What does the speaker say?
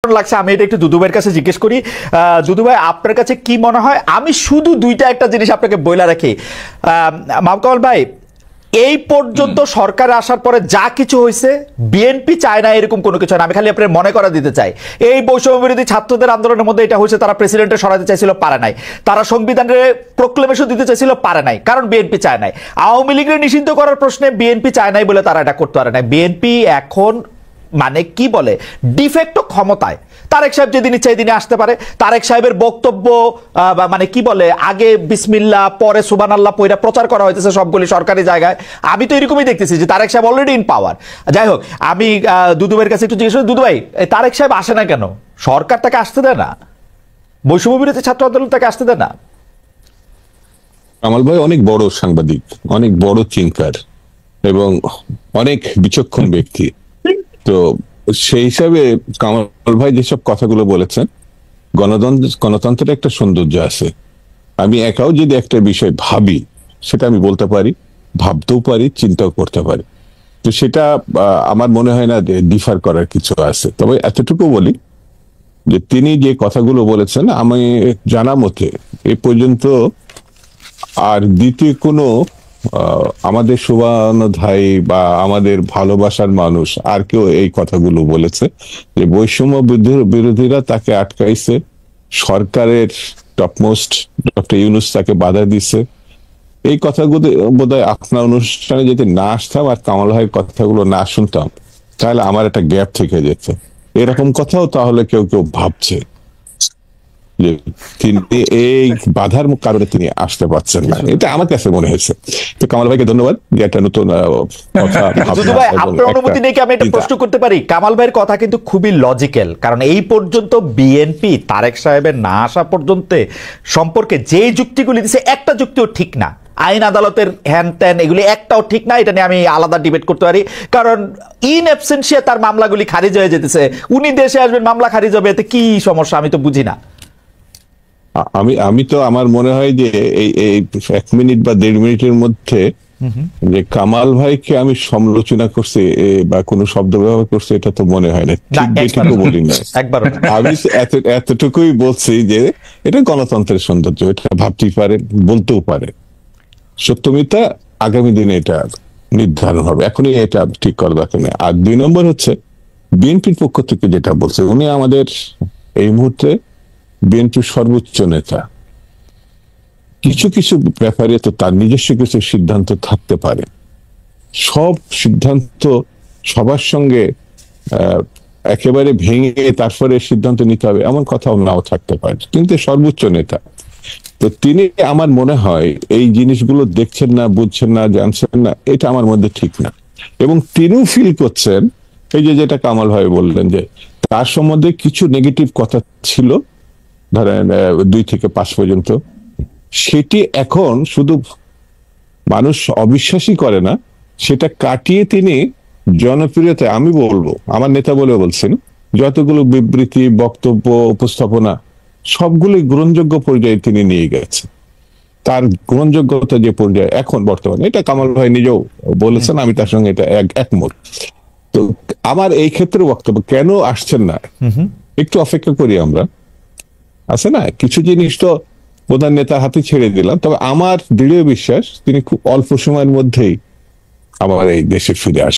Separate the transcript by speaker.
Speaker 1: লাগছে আমি এটা একটু দুদু ভাইয়ের কাছে জিজ্ঞেস করি। দুদু ভাই, আপনার কাছে কি মনে হয়? আমি শুধু দুইটা একটা জিনিস আপনাকে বইলা রাখি। মাহকামাল ভাই, এই পর্যন্ত সরকার আসার পরে যা কিছু হয়েছে বিএনপি চায় না এরকম কোনো কিছু না। আমি খালি আপনার মনে করা দিতে চাই, এই বৈষম্য বিরোধী ছাত্রদের আন্দোলনের মধ্যে এটা হয়েছে, তারা প্রেসিডেন্টের সরাতে চাইছিল, পারে নাই। তারা সংবিধানের প্রোক্লেমেশন দিতে চাইছিল, পারে নাই, কারণ বিএনপি চায় নাই। আওয়ামী লীগের নিষিদ্ধ করার প্রশ্নে বিএনপি চায় নাই বলে তারা এটা করতে পারে নাই। বিএনপি এখন মানে কি বলে ডিফেক্টো ক্ষমতায়। তারেক সাহেব যেদিন ইচ্ছা দিনে আসতে পারে। তারেক সাহেবের বক্তব্য মানে কি বলে, আগে বিসমিল্লাহ পরে সুবহানাল্লাহ পয়রা প্রচার করা হইতেছে সবগুলি সরকারি জায়গায়। আমি তো এরকমই দেখতেছি যে তারেক সাহেব অলরেডি ইন পাওয়ার। যাই হোক, আমি দুদু ভাইয়ের কাছে একটু জিজ্ঞেস করি, দুদু ভাই, তারেক সাহেব আসে না কেন? সরকার তাকে আসতে দেয় না, বৈষম্য বিরোধী ছাত্র আন্দোলন তাকে আসতে দেয় না।
Speaker 2: কামাল ভাই অনেক বড় সাংবাদিক, অনেক বড় চিন্তার এবং অনেক বিচক্ষণ ব্যক্তি। তো সেই হিসাবে কামাল ভাই যেসব কথাগুলো বলেছেন, গণতন্ত্রের একটা সৌন্দর্য আছে। আমি একাও যদি একটা বিষয় ভাবি, সেটা আমি বলতে পারি, ভাবতেও পারি, চিন্তাও করতে পারি। তো সেটা আমার মনে হয় না ডিফার করার কিছু আছে। তবে এতটুকু বলি যে তিনি যে কথাগুলো বলেছেন, আমি জানা মতে এ পর্যন্ত আর দ্বিতীয় কোনো আমাদের শুভানুধ্যায়ী বা আমাদের ভালোবাসার মানুষ আর কেউ এই কথাগুলো বলেছে যে বৈষম্য বিরোধীরা তাকে আটকাইছে, সরকারের টপমোস্ট ডক্টর ইউনূস তাকে বাধা দিছে। এই কথাগুলো বোধহয় আপনার অনুষ্ঠানে যদি না আসতাম আর কামাল ভাইয়ের কথাগুলো না শুনতাম, তাহলে আমার একটা গ্যাপ থেকে যেত। এরকম কথাও তাহলে কেউ কেউ ভাবছে যে তিনি এই বাধার কারণে তিনি আসতে পারছেন না। এটা আমার কাছে মনে হয়েছে। তো কামাল ভাইকে ধন্যবাদ যে একটা নতুন কথা।
Speaker 1: আপনার অনুমতি নেই কি আমি একটা প্রশ্ন করতে পারি? কামাল ভাইয়ের কথা কিন্তু খুবই লজিক্যাল, কারণ এই পর্যন্ত বিএনপি তারেক সাহেবের না আসা পর্যন্ত সম্পর্কে যে যুক্তিগুলি দিচ্ছে একটা যুক্তিও ঠিক না। আইন আদালতের হ্যান ত্যান এগুলি একটাও ঠিক না। এটা নিয়ে আমি আলাদা ডিবেট করতে পারি, কারণ ইন অ্যাবসেন্সিয়া তার মামলাগুলি খারিজ হয়ে যেতেছে। উনি দেশে আসবেন, মামলা খারিজ হবে, এতে কি সমস্যা? আমি তো বুঝি না।
Speaker 2: আমি তো আমার মনে হয় যে এই 1 মিনিট বা 1.5 মিনিটের মধ্যে যে কামাল ভাইকে আমি সমালোচনা করছি বা কোনো শব্দ ব্যবহার করছি, এটা তো মনে হয় না। বলি না, আমি এতটুকুই বলছি যে এটা গণতন্ত্রের সৌন্দর্য। এটা ভাবতেই পারে, বলতেও পারে। সত্যমিতা আগামী দিনে এটা নির্ধারণ হবে, এখনই এটা ঠিক করা দরকার নেই। আর 2 নম্বর হচ্ছে বিএনপির পক্ষ থেকে যেটা বলছে, উনি আমাদের এই মুহূর্তে বিএনপির সর্বোচ্চ নেতা। কিছু কিছু ব্যাপারে তো তার নিজস্ব কিছু সিদ্ধান্ত থাকতে পারে। সব সিদ্ধান্ত সবার সঙ্গে একেবারে ভেঙে তারপরে সিদ্ধান্ত নিতে হবে এমন কথাও নাও থাকতে পারে, কিন্তু সর্বোচ্চ নেতা। তো তিনি, আমার মনে হয় এই জিনিসগুলো দেখছেন না, বুঝছেন না, জানছেন না, এটা আমার মধ্যে ঠিক না। এবং তিনিও ফিল করছেন, এই যে যেটা কামাল ভাই বললেন যে তার সম্বন্ধে কিছু নেগেটিভ কথা ছিল, ধরেন 2 থেকে 5 পর্যন্ত, সেটি এখন শুধু মানুষ অবিশ্বাসী করে না, সেটা কাটিয়ে তিনি জনপ্রিয়তা, আমি বলবো আমার নেতা বলে বলছেন, যতগুলো বিবৃতি, বক্তব্য, উপস্থাপনা সবগুলোই গ্রহণযোগ্য পর্যায়ে তিনি নিয়ে গেছেন। তার গ্রহণযোগ্যতা যে পর্যায়ে এখন বর্তমানে, এটা কামাল ভাই নিজেও বলেছেন, আমি তার সঙ্গে এটা একমত। তো আমার এই ক্ষেত্রে বক্তব্য, কেন আসছেন না, একটু অপেক্ষা করি আমরা। আছে না, কিছু জিনিস তো প্রধান নেতার হাতে ছেড়ে দিলাম, তবে আমার দৃঢ় বিশ্বাস তিনি খুব অল্প সময়ের মধ্যেই আমার এই দেশে ফিরে আসবেন।